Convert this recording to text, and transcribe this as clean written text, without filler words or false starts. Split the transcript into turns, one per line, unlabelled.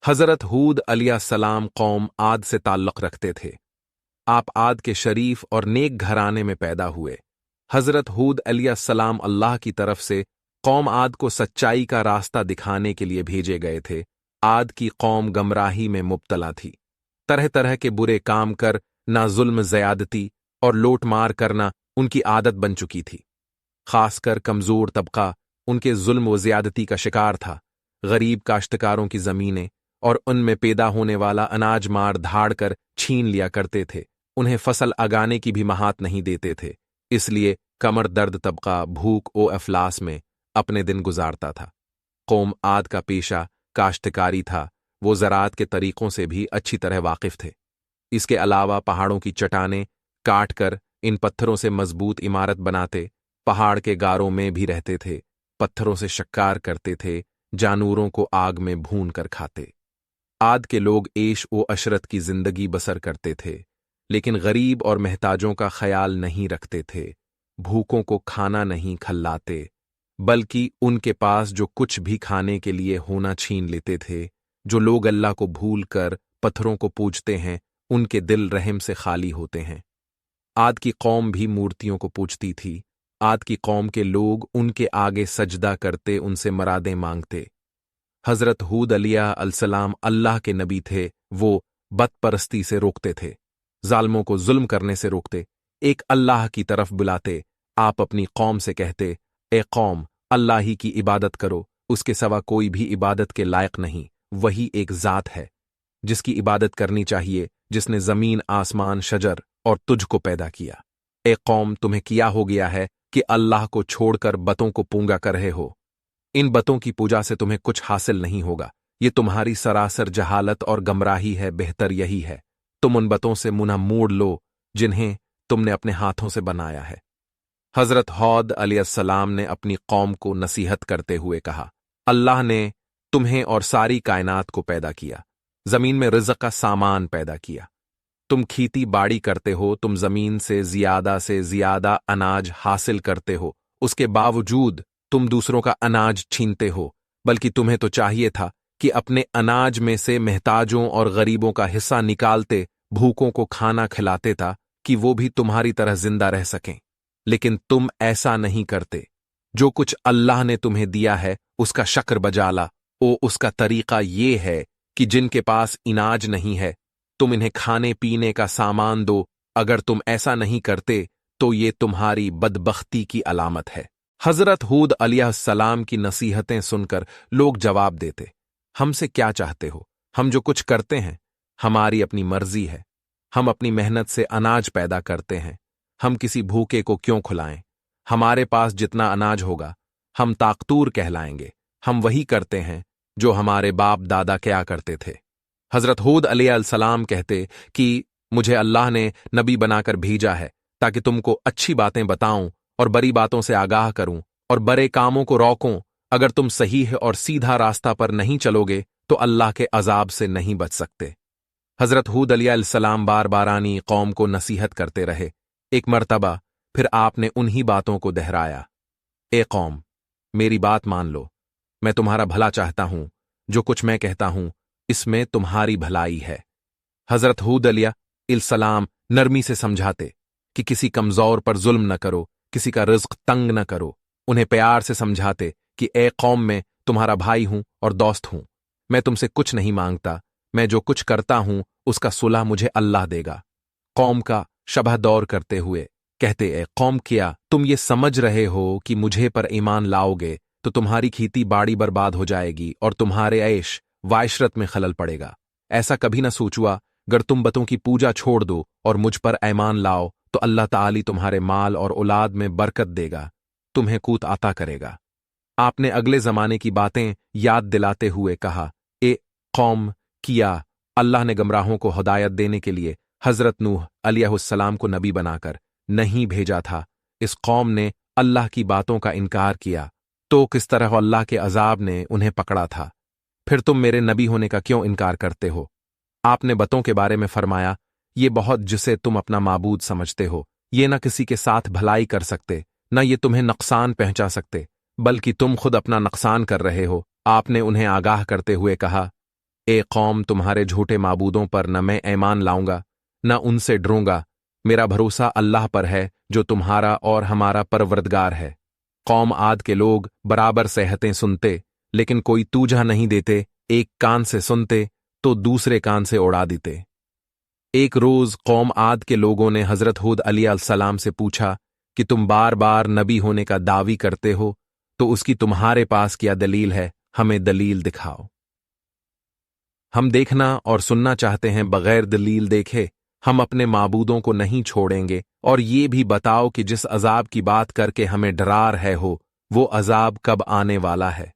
हज़रत हूद अलैहिस्सलाम कौम आद से ताल्लुक़ रखते थे। आप आद के शरीफ और नेक घराने में पैदा हुए। हज़रत हूद अलैहिस्सलाम अल्लाह की तरफ से कौम आद को सच्चाई का रास्ता दिखाने के लिए भेजे गए थे। आद की कौम गमराही में मुब्तला थी। तरह तरह के बुरे काम कर ना जुल्म ज़यादती और लूटमार करना उनकी आदत बन चुकी थी। खासकर कमज़ोर तबका उनके जुल्म व ज़्यादती का शिकार था। गरीब काश्तकारों की ज़मीनें और उनमें पैदा होने वाला अनाज मार धाड़ कर छीन लिया करते थे। उन्हें फसल अगाने की भी महात नहीं देते थे। इसलिए कमर दर्द तबका भूख ओ अफलास में अपने दिन गुजारता था। कौम आद का पेशा काश्तकारी था। वो ज़राअत के तरीक़ों से भी अच्छी तरह वाकिफ़ थे। इसके अलावा पहाड़ों की चट्टानें काट कर इन पत्थरों से मजबूत इमारत बनाते, पहाड़ के गारों में भी रहते थे, पत्थरों से शक्कार करते थे, जानवरों को आग में भून कर खाते। आद के लोग ऐश व अशरत की जिंदगी बसर करते थे, लेकिन गरीब और महताजों का ख्याल नहीं रखते थे। भूखों को खाना नहीं खिलाते, बल्कि उनके पास जो कुछ भी खाने के लिए होना छीन लेते थे। जो लोग अल्लाह को भूल कर पत्थरों को पूजते हैं, उनके दिल रहम से खाली होते हैं। आद की कौम भी मूर्तियों को पूजती थी। आद की कौम के लोग उनके आगे सजदा करते, उनसे मरादें मांगते। हज़रत हूद अलैहिस्सलाम अल्लाह के नबी थे। वो बदपरस्ती से रोकते थे, जालिमों को जुल्म करने से रोकते, एक अल्लाह की तरफ बुलाते। आप अपनी कौम से कहते, ए कौम, अल्लाह ही की इबादत करो, उसके सिवा कोई भी इबादत के लायक नहीं। वही एक ज़ात है जिसकी इबादत करनी चाहिए, जिसने ज़मीन आसमान शजर और तुझको पैदा किया। ए कौम, तुम्हें किया हो गया है कि अल्लाह को छोड़कर बतों को पूंगा कर रहे हो। इन बतों की पूजा से तुम्हें कुछ हासिल नहीं होगा। ये तुम्हारी सरासर जहालत और गमराही है। बेहतर यही है तुम उन बतों से मुंह मोड़ लो जिन्हें तुमने अपने हाथों से बनाया है। हज़रत हूद अलैहिस्सलाम ने अपनी कौम को नसीहत करते हुए कहा, अल्लाह ने तुम्हें और सारी कायनात को पैदा किया, जमीन में रिज़्क़ का सामान पैदा किया। तुम खेती बाड़ी करते हो, तुम जमीन से ज्यादा अनाज हासिल करते हो, उसके बावजूद तुम दूसरों का अनाज छीनते हो। बल्कि तुम्हें तो चाहिए था कि अपने अनाज में से महताजों और गरीबों का हिस्सा निकालते, भूखों को खाना खिलाते था कि वो भी तुम्हारी तरह जिंदा रह सकें। लेकिन तुम ऐसा नहीं करते। जो कुछ अल्लाह ने तुम्हें दिया है उसका शक्र बजाला। उसका तरीका ये है कि जिनके पास इनाज नहीं है, तुम इन्हें खाने पीने का सामान दो। अगर तुम ऐसा नहीं करते तो ये तुम्हारी बदबख्ती की अलामत है। हज़रत हूद अलैहिस्सलाम की नसीहतें सुनकर लोग जवाब देते, हमसे क्या चाहते हो? हम जो कुछ करते हैं हमारी अपनी मर्जी है। हम अपनी मेहनत से अनाज पैदा करते हैं। हम किसी भूखे को क्यों खिलाएं? हमारे पास जितना अनाज होगा हम ताकतूर कहलाएंगे। हम वही करते हैं जो हमारे बाप दादा क्या करते थे। हज़रत हूद अलैहिस्सलाम कहते कि मुझे अल्लाह ने नबी बनाकर भेजा है ताकि तुमको अच्छी बातें बताऊं और बड़ी बातों से आगाह करूं और बड़े कामों को रोकूं। अगर तुम सही और सीधा रास्ता पर नहीं चलोगे तो अल्लाह के अजाब से नहीं बच सकते। हज़रत हूद अलैहिस्सलाम बार बारानी कौम को नसीहत करते रहे। एक मर्तबा फिर आपने उन्हीं बातों को दोहराया, ए कौम, मेरी बात मान लो। मैं तुम्हारा भला चाहता हूं। जो कुछ मैं कहता हूं इसमें तुम्हारी भलाई है। हज़रत हूद अलैहिस्सलाम नरमी से समझाते कि किसी कमजोर पर जुल्म न करो, किसी का रिज़्क़ तंग न करो। उन्हें प्यार से समझाते कि ए कौम, मैं तुम्हारा भाई हूं और दोस्त हूं। मैं तुमसे कुछ नहीं मांगता। मैं जो कुछ करता हूं उसका सुलह मुझे अल्लाह देगा। कौम का शबह दौर करते हुए कहते, ए कौम, क्या तुम ये समझ रहे हो कि मुझे पर ईमान लाओगे तो तुम्हारी खेती बाड़ी बर्बाद हो जाएगी और तुम्हारे ऐश वाइशरत में खलल पड़ेगा? ऐसा कभी न सोचुआ। अगर तुम बतों की पूजा छोड़ दो और मुझ पर ईमान लाओ तो अल्लाह ताली तुम्हारे माल और औलाद में बरकत देगा, तुम्हें कूत अता करेगा। आपने अगले जमाने की बातें याद दिलाते हुए कहा, ए कौम, किया अल्लाह ने गमराहों को हिदायत देने के लिए हज़रत नूह अलैहिस्सलाम को नबी बनाकर नहीं भेजा था? इस कौम ने अल्लाह की बातों का इनकार किया तो किस तरह अल्लाह के अजाब ने उन्हें पकड़ा था। फिर तुम मेरे नबी होने का क्यों इनकार करते हो? आपने बतों के बारे में फरमाया, ये बहुत जिसे तुम अपना माबूद समझते हो, ये न किसी के साथ भलाई कर सकते, न ये तुम्हें नुकसान पहुंचा सकते, बल्कि तुम खुद अपना नुकसान कर रहे हो। आपने उन्हें आगाह करते हुए कहा, اے قوم، تمہارے جھوٹے معبودوں پر نہ میں ایمان لاؤں گا نہ ان سے ڈروں گا، میرا بھروسہ اللہ پر ہے جو تمہارا اور ہمارا پروردگار ہے۔ قوم عاد کے لوگ برابر صیحتیں سنتے لیکن کوئی توجہ نہیں دیتے، ایک کان سے سنتے تو دوسرے کان سے اڑا دیتے۔ ایک روز قوم عاد کے لوگوں نے حضرت ہود علیہ السلام سے پوچھا کہ تم بار بار نبی ہونے کا دعوی کرتے ہو تو اس کی تمہارے پاس کیا دلیل ہے؟ ہمیں دلیل دکھاؤ۔ ہم دیکھنا اور سننا چاہتے ہیں، بغیر دلیل دیکھے ہم اپنے معبودوں کو نہیں چھوڑیں گے، اور یہ بھی بتاؤ کہ جس عذاب کی بات کر کے ہمیں ڈرا رہے ہو وہ عذاب کب آنے والا ہے؟